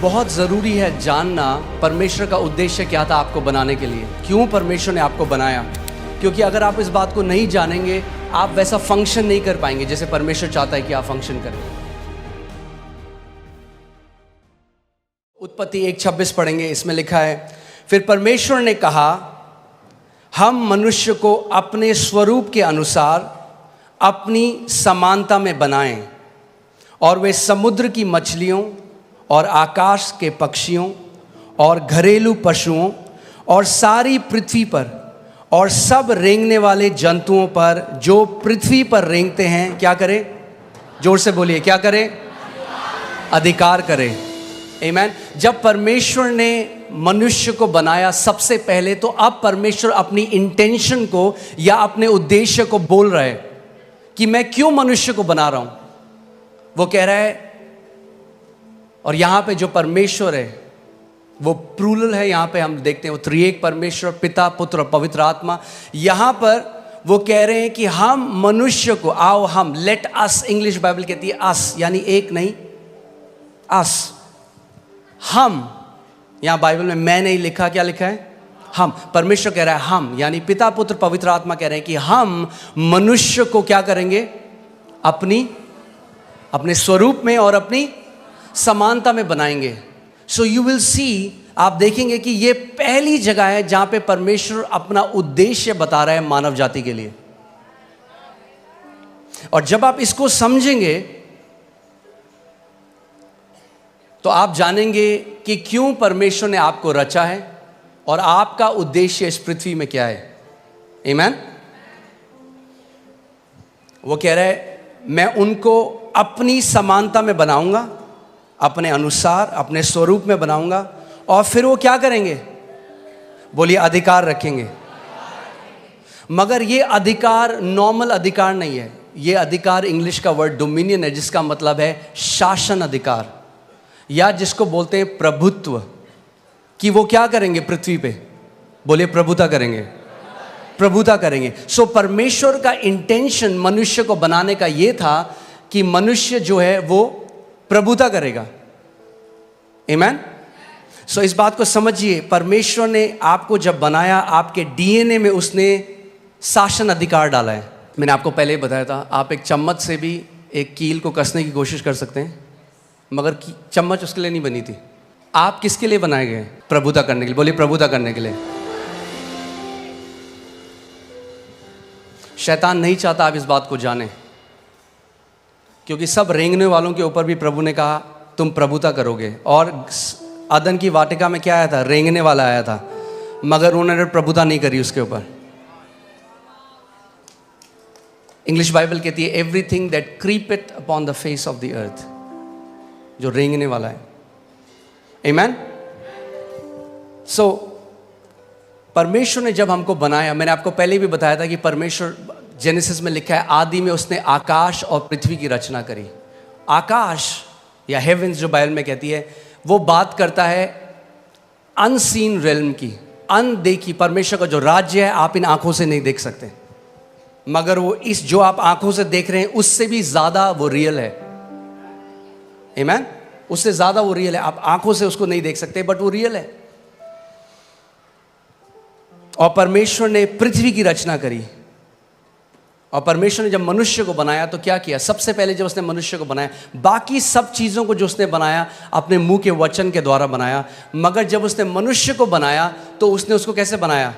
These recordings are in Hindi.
बहुत ज़रूरी है जानना परमेश्वर का उद्देश्य क्या था आपको बनाने के लिए, क्यों परमेश्वर ने आपको बनाया। क्योंकि अगर आप इस बात को नहीं जानेंगे, आप वैसा फंक्शन नहीं कर पाएंगे जैसे परमेश्वर चाहता है कि आप फंक्शन करें। उत्पत्ति 1:26 पढ़ेंगे, इसमें लिखा है, फिर परमेश्वर ने कहा, हम मनुष्य को अपने स्वरूप के अनुसार अपनी समानता में बनाएं और वे समुद्र की मछलियों और आकाश के पक्षियों और घरेलू पशुओं और सारी पृथ्वी पर और सब रेंगने वाले जंतुओं पर जो पृथ्वी पर रेंगते हैं क्या करें? जोर से बोलिए, क्या करें? अधिकार करें। आमीन। जब परमेश्वर ने मनुष्य को बनाया सबसे पहले, तो अब परमेश्वर अपनी इंटेंशन को या अपने उद्देश्य को बोल रहा है कि मैं क्यों मनुष्य को बना रहा हूं। वो कह रहा है, और यहां पे जो परमेश्वर है वो प्लूरल है, यहां पे हम देखते हैं वो त्रिएक परमेश्वर, पिता, पुत्र और पवित्र आत्मा। यहां पर वो कह रहे हैं कि हम मनुष्य को, आओ हम, लेट अस, इंग्लिश बाइबल कहती है अस, यानी एक नहीं, अस, हम। यहां बाइबल में मैं नहीं लिखा, क्या लिखा है? हम। परमेश्वर कह रहा है हम, यानी पिता, पुत्र, पवित्र आत्मा कह रहे हैं कि हम मनुष्य को क्या करेंगे? अपने स्वरूप में और अपनी समानता में बनाएंगे। सो यू विल सी, आप देखेंगे कि ये पहली जगह है जहां पे परमेश्वर अपना उद्देश्य बता रहा है मानव जाति के लिए। और जब आप इसको समझेंगे तो आप जानेंगे कि क्यों परमेश्वर ने आपको रचा है और आपका उद्देश्य इस पृथ्वी में क्या है। आमीन। वो कह रहा है, मैं उनको अपनी समानता में बनाऊंगा, अपने अनुसार, अपने स्वरूप में बनाऊंगा, और फिर वो क्या करेंगे? बोलिए, अधिकार रखेंगे। मगर ये अधिकार नॉर्मल अधिकार नहीं है। ये अधिकार, इंग्लिश का वर्ड डोमिनियन है, जिसका मतलब है शासन अधिकार, या जिसको बोलते हैं प्रभुत्व। कि वो क्या करेंगे पृथ्वी पे? बोलिए, प्रभुता करेंगे, प्रभुता करेंगे। सो परमेश्वर का इंटेंशन मनुष्य को बनाने का ये था कि मनुष्य जो है वो प्रभुता करेगा। आमीन। सो इस बात को समझिए, परमेश्वर ने आपको जब बनाया, आपके डीएनए में उसने शासन अधिकार डाला है। मैंने आपको पहले ही बताया था, आप एक चम्मच से भी एक कील को कसने की कोशिश कर सकते हैं, मगर चम्मच उसके लिए नहीं बनी थी। आप किसके लिए बनाए गए? प्रभुता करने के लिए। बोलिए, प्रभुता करने के लिए। शैतान नहीं चाहता आप इस बात को जाने, क्योंकि सब रेंगने वालों के ऊपर भी प्रभु ने कहा तुम प्रभुता करोगे। और अदन की वाटिका में क्या आया था? रेंगने वाला आया था, मगर उन्होंने प्रभुता नहीं करी उसके ऊपर। इंग्लिश बाइबल कहती है, everything that creepeth upon the face of the earth, जो रेंगने वाला है। आमीन। सो परमेश्वर ने जब हमको बनाया, मैंने आपको पहले भी बताया था कि परमेश्वर, जेनेसिस में लिखा है, आदि में उसने आकाश और पृथ्वी की रचना करी। आकाश या हेवेंस जो बाइबल में कहती है, वो बात करता है अनसीन रेल्म की, अनदेखी। परमेश्वर का जो राज्य है आप इन आंखों से नहीं देख सकते, मगर वो इस जो आप आंखों से देख रहे हैं उससे भी ज्यादा वो रियल है। आमीन। उससे ज्यादा वो रियल है। आप आंखों से उसको नहीं देख सकते, बट वो रियल है। और परमेश्वर ने पृथ्वी की रचना करी। और परमेश्वर ने जब मनुष्य को बनाया तो क्या किया? सबसे पहले जब उसने मनुष्य को बनाया, बाकी सब चीज़ों को जो उसने बनाया अपने मुंह के वचन के द्वारा बनाया, मगर जब उसने मनुष्य को बनाया तो उसने उसको कैसे बनाया?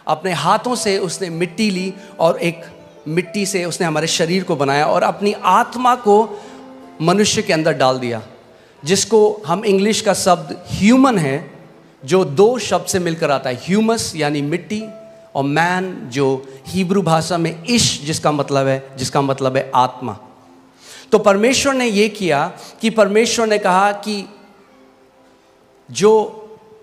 अपने हाथों से उसने मिट्टी ली और एक मिट्टी से उसने हमारे शरीर को बनाया और अपनी आत्मा को मनुष्य के अंदर डाल दिया, जिसको हम इंग्लिश का शब्द ह्यूमन है, जो दो शब्द से मिलकर आता है, ह्यूमस यानी मिट्टी, और मैन जो हिब्रू भाषा में इश जिसका मतलब है आत्मा। तो परमेश्वर ने ये किया कि परमेश्वर ने कहा कि जो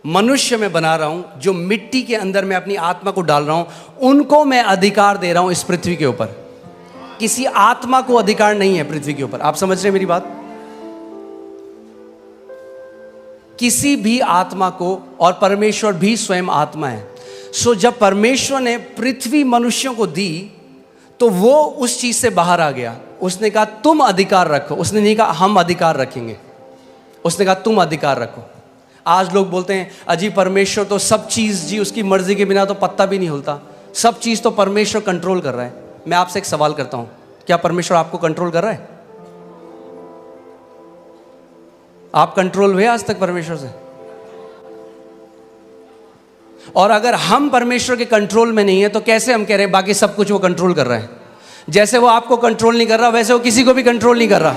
मनुष्य मैं बना रहा हूं, जो मिट्टी के अंदर मैं अपनी आत्मा को डाल रहा हूं, उनको मैं अधिकार दे रहा हूं इस पृथ्वी के ऊपर। किसी आत्मा को अधिकार नहीं है पृथ्वी के ऊपर। आप समझ रहे हैं मेरी बात? किसी भी आत्मा को, और परमेश्वर भी स्वयं आत्मा है। सो जब परमेश्वर ने पृथ्वी मनुष्यों को दी तो वो उस चीज से बाहर आ गया। उसने कहा तुम अधिकार रखो, उसने नहीं कहा हम अधिकार रखेंगे। उसने कहा तुम अधिकार रखो। आज लोग बोलते हैं अजी परमेश्वर तो सब चीज़ जी उसकी मर्जी के बिना तो पत्ता भी नहीं हिलता, सब चीज़ तो परमेश्वर कंट्रोल कर रहा है। मैं आपसे एक सवाल करता हूँ, क्या परमेश्वर आपको कंट्रोल कर रहा है? आप कंट्रोल हुए आज तक परमेश्वर से? और अगर हम परमेश्वर के कंट्रोल में नहीं है तो कैसे हम कह रहे हैं बाकी सब कुछ वो कंट्रोल कर रहा है? जैसे वो आपको कंट्रोल नहीं कर रहा वैसे वो किसी को भी कंट्रोल नहीं कर रहा।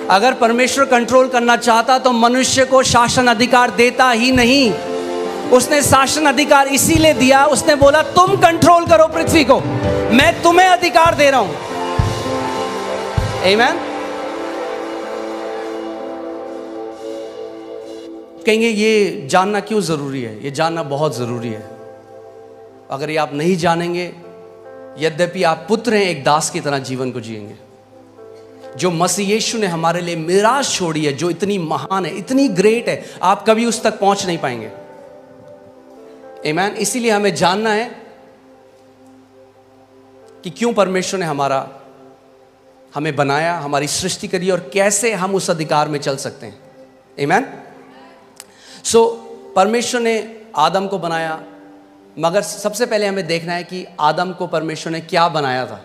अगर परमेश्वर कंट्रोल करना चाहता तो मनुष्य को शासन अधिकार देता ही नहीं। उसने शासन अधिकार इसीलिए दिया, उसने बोला तुम कंट्रोल करो पृथ्वी को, मैं तुम्हें अधिकार दे रहा हूं। आमीन। कहेंगे ये जानना क्यों जरूरी है? ये जानना बहुत जरूरी है। अगर ये आप नहीं जानेंगे, यद्यपि आप पुत्र हैं, एक दास की तरह जीवन को जिएंगे। जो मसीह यीशु ने हमारे लिए मिराज छोड़ी है, जो इतनी महान है, इतनी ग्रेट है, आप कभी उस तक पहुंच नहीं पाएंगे। आमीन। इसीलिए हमें जानना है कि क्यों परमेश्वर ने हमें बनाया, हमारी सृष्टि करी और कैसे हम उस अधिकार में चल सकते हैं। आमीन। सो परमेश्वर ने आदम को बनाया, मगर सबसे पहले हमें देखना है कि आदम को परमेश्वर ने क्या बनाया था।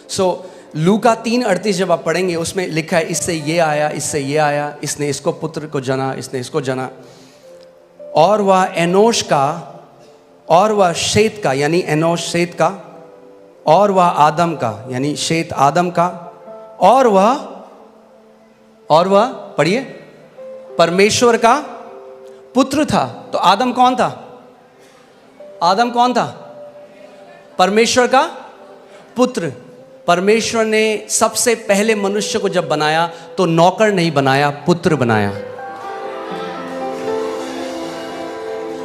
सो लूका 3:38 जब आप पढ़ेंगे उसमें लिखा है इससे ये आया, इससे ये आया, इसने इसको पुत्र को जना, इसने इसको जना, और वह एनोश का, और वह शेत का, यानी एनोश शेत का, और वह आदम का, यानी शेत आदम का, और वह पढ़िए परमेश्वर का पुत्र था। तो आदम कौन था? आदम कौन था? परमेश्वर का पुत्र। परमेश्वर ने सबसे पहले मनुष्य को जब बनाया तो नौकर नहीं बनाया, पुत्र बनाया।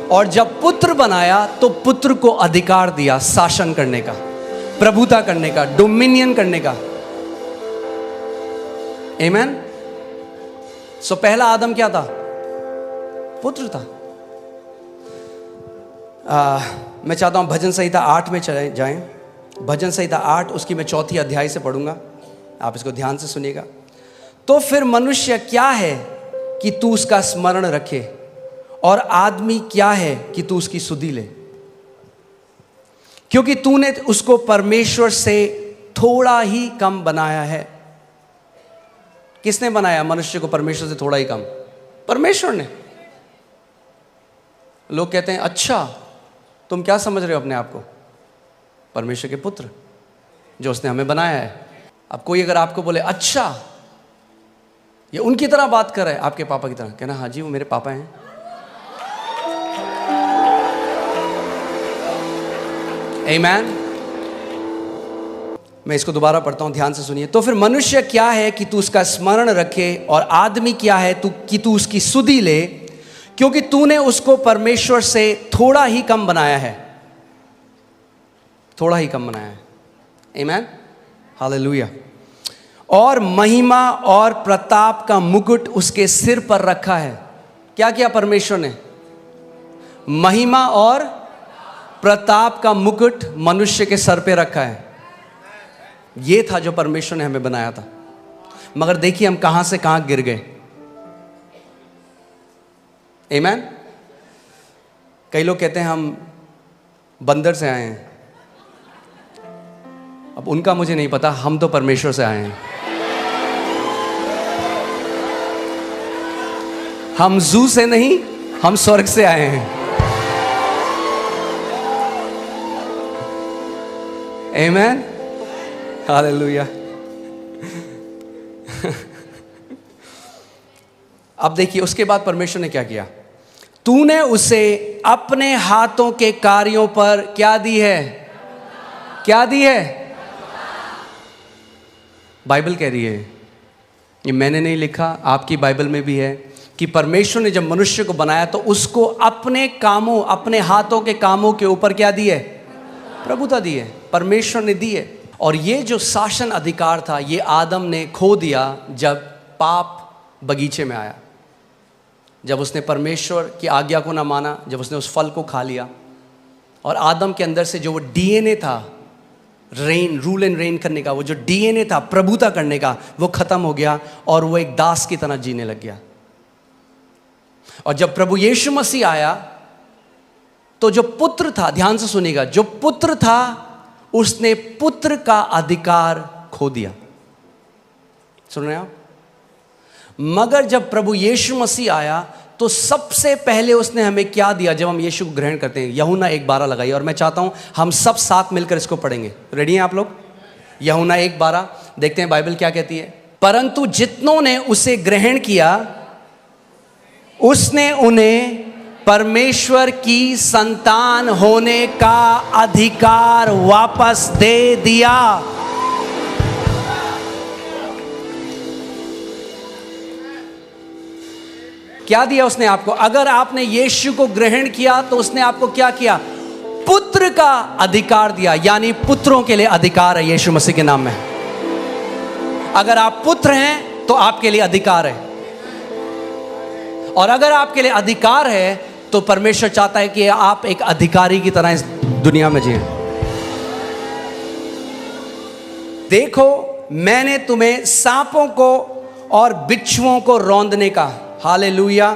और जब पुत्र बनाया तो पुत्र को अधिकार दिया शासन करने का, प्रभुता करने का, डोमिनियन करने का। आमीन। सो पहला आदम क्या था? पुत्र था। मैं चाहता हूं भजन संहिता 8 में चले जाएं। भजन संहिता 8 उसकी मैं 4 अध्याय से पढ़ूंगा, आप इसको ध्यान से सुनिएगा। तो फिर मनुष्य क्या है कि तू उसका स्मरण रखे, और आदमी क्या है कि तू उसकी सुधि ले, क्योंकि तूने उसको परमेश्वर से थोड़ा ही कम बनाया है। किसने बनाया मनुष्य को परमेश्वर से थोड़ा ही कम? परमेश्वर ने। लोग कहते हैं अच्छा तुम क्या समझ रहे हो अपने आप को? परमेश्वर के पुत्र जो उसने हमें बनाया है। अब कोई अगर आपको बोले अच्छा ये उनकी तरह बात कर रहा है, आपके पापा की तरह, कहना हाँ जी वो मेरे पापा हैं। आमीन। मैं इसको दोबारा पढ़ता हूं, ध्यान से सुनिए। तो फिर मनुष्य क्या है कि तू उसका स्मरण रखे, और आदमी क्या है कि तू उसकी सुधि ले, क्योंकि तूने उसको परमेश्वर से थोड़ा ही कम बनाया है। थोड़ा ही कम बनाया है। आमीन। हालेलुया। और महिमा और प्रताप का मुकुट उसके सिर पर रखा है। क्या किया परमेश्वर ने? महिमा और प्रताप का मुकुट मनुष्य के सर पे रखा है। ये था जो परमेश्वर ने हमें बनाया था। मगर देखिए हम कहां से कहां गिर गए। आमीन। कई लोग कहते हैं हम बंदर से आए हैं। अब उनका मुझे नहीं पता, हम तो परमेश्वर से आए हैं। हम जू से नहीं, हम स्वर्ग से आए हैं। आमीन। हालेलुया। अब देखिए उसके बाद परमेश्वर ने क्या किया। तूने उसे अपने हाथों के कार्यों पर क्या दी है? क्या दी है? बाइबल कह रही है, ये मैंने नहीं लिखा, आपकी बाइबल में भी है कि परमेश्वर ने जब मनुष्य को बनाया तो उसको अपने कामों, अपने हाथों के कामों के ऊपर क्या दी है? प्रभुता दी है। परमेश्वर ने दी है। और ये जो शासन अधिकार था ये आदम ने खो दिया जब पाप बगीचे में आया, जब उसने परमेश्वर की आज्ञा को ना माना, जब उसने उस फल को खा लिया। और आदम के अंदर से जो वो डीएनए था रेन, रूल एंड रेन करने का, वो जो डीएनए था प्रभुता करने का, वो खत्म हो गया और वो एक दास की तरह जीने लग गया। और जब प्रभु यीशु मसीह आया तो जो पुत्र था, ध्यान से सुनिएगा, जो पुत्र था उसने पुत्र का अधिकार खो दिया। सुन रहे हैं आप? मगर जब प्रभु यीशु मसीह आया तो सबसे पहले उसने हमें क्या दिया जब हम यीशु को ग्रहण करते हैं? यूहन्ना 1:12 लगाइए और मैं चाहता हूं हम सब साथ मिलकर इसको पढ़ेंगे। रेडी हैं आप लोग? यूहन्ना 1:12 देखते हैं बाइबल क्या कहती है। परंतु जितनों ने उसे ग्रहण किया उसने उन्हें परमेश्वर की संतान होने का अधिकार वापस दे दिया। क्या दिया उसने आपको? अगर आपने यीशु को ग्रहण किया तो उसने आपको क्या किया? पुत्र का अधिकार दिया, यानी पुत्रों के लिए अधिकार है यीशु मसीह के नाम में। अगर आप पुत्र हैं तो आपके लिए अधिकार है, और अगर आपके लिए अधिकार है तो परमेश्वर चाहता है कि आप एक अधिकारी की तरह इस दुनिया में जिए। देखो मैंने तुम्हें सांपों को और बिच्छुओं को रौंदने का, हालेलुया,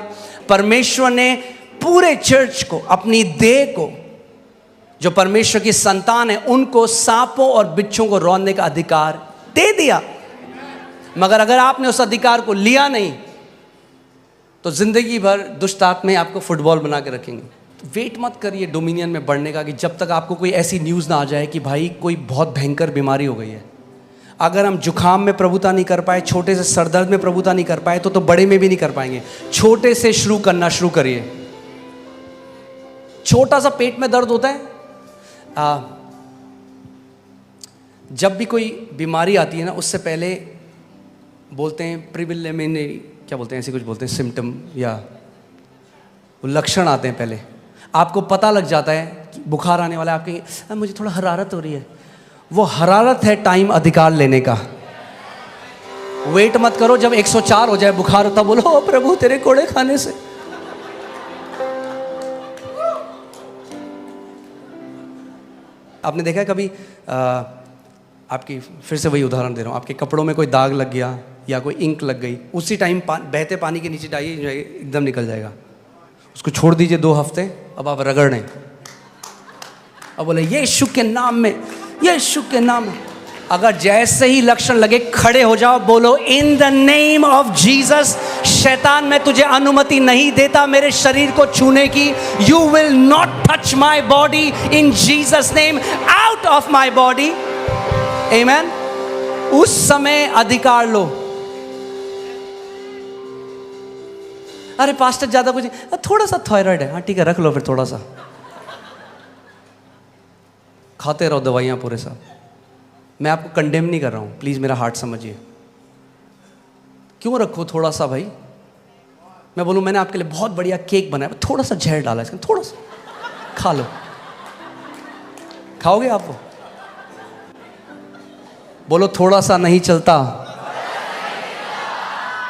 परमेश्वर ने पूरे चर्च को, अपनी देह को, जो परमेश्वर की संतान है, उनको सांपों और बिच्छुओं को रौंदने का अधिकार दे दिया। मगर अगर आपने उस अधिकार को लिया नहीं तो जिंदगी भर दुष्ट आत्माएं आपको फुटबॉल बना के रखेंगे। तो वेट मत करिए डोमिनियन में बढ़ने का कि जब तक आपको कोई ऐसी न्यूज़ ना आ जाए कि भाई कोई बहुत भयंकर बीमारी हो गई है। अगर हम जुखाम में प्रभुता नहीं कर पाए, छोटे से सरदर्द में प्रभुता नहीं कर पाए, तो बड़े में भी नहीं कर पाएंगे। छोटे से शुरू करना शुरू करिए। छोटा सा पेट में दर्द होता है, जब भी कोई बीमारी आती है ना, उससे पहले बोलते हैं प्रिलिमिनरी, क्या बोलते हैं, ऐसे कुछ बोलते हैं, सिम्टम या लक्षण आते हैं। पहले आपको पता लग जाता है कि बुखार आने वाला है, आप कहेंगे मुझे थोड़ा हरारत हो रही है। वो हरारत है टाइम अधिकार लेने का। वेट मत करो जब 104 हो जाए बुखार होता, बोलो ओ प्रभु तेरे कोड़े खाने से। आपने देखा है कभी आपकी, फिर से वही उदाहरण दे रहा हूँ, आपके कपड़ों में कोई दाग लग गया या कोई इंक लग गई, उसी टाइम बहते पानी के नीचे डालिए, एकदम निकल जाएगा। उसको छोड़ दीजिए 2 हफ्ते, अब आप रगड़ने, अब बोले यीशु के नाम में, यीशु के नाम में। अगर जैसे ही लक्षण लगे खड़े हो जाओ, बोलो in the name of Jesus, शैतान मैं तुझे अनुमति नहीं देता मेरे शरीर को छूने की। You will not touch my body in Jesus name, out of my body. आमीन। उस समय अधिकार लो। अरे पास्टर ज्यादा कुछ नहीं, थोड़ा सा थायराइड है, हाँ ठीक है रख लो फिर, थोड़ा सा खाते रहो दवाइयां पूरे साथ। मैं आपको कंडेम नहीं कर रहा हूं, प्लीज मेरा हार्ट समझिए। क्यों रखो थोड़ा सा भाई? मैं बोलूं मैंने आपके लिए बहुत बढ़िया केक बनाया, थोड़ा सा जहर डाला इसमें, थोड़ा सा खा लो। खाओगे आप वो? बोलो थोड़ा सा नहीं चलता।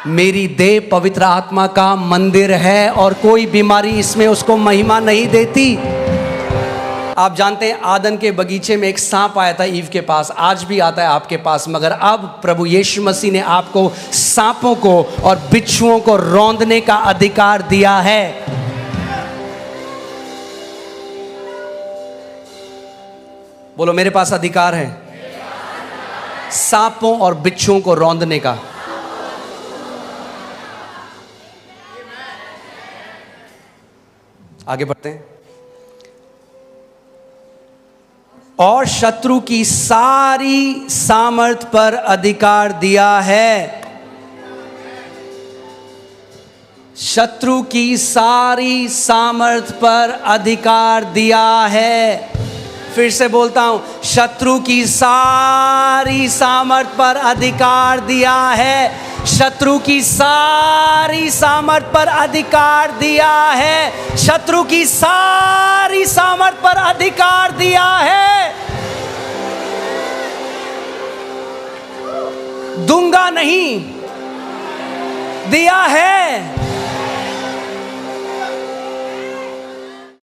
मेरी देह पवित्र आत्मा का मंदिर है और कोई बीमारी इसमें उसको महिमा नहीं देती। आप जानते हैं आदन के बगीचे में एक सांप आया था ईव के पास, आज भी आता है आपके पास, मगर अब प्रभु यीशु मसीह ने आपको सांपों को और बिच्छुओं को रौंदने का अधिकार दिया है। बोलो मेरे पास अधिकार है सांपों और बिच्छुओं को रौंदने का। आगे बढ़ते हैं। और शत्रु की सारी सामर्थ पर अधिकार दिया है। शत्रु की सारी सामर्थ पर अधिकार दिया है। फिर से बोलता हूं, शत्रु की सारी सामर्थ पर अधिकार दिया है। शत्रु की सारी सामर्थ पर अधिकार दिया है। शत्रु की सारी सामर्थ पर अधिकार दिया है। दूंगा नहीं, दिया है।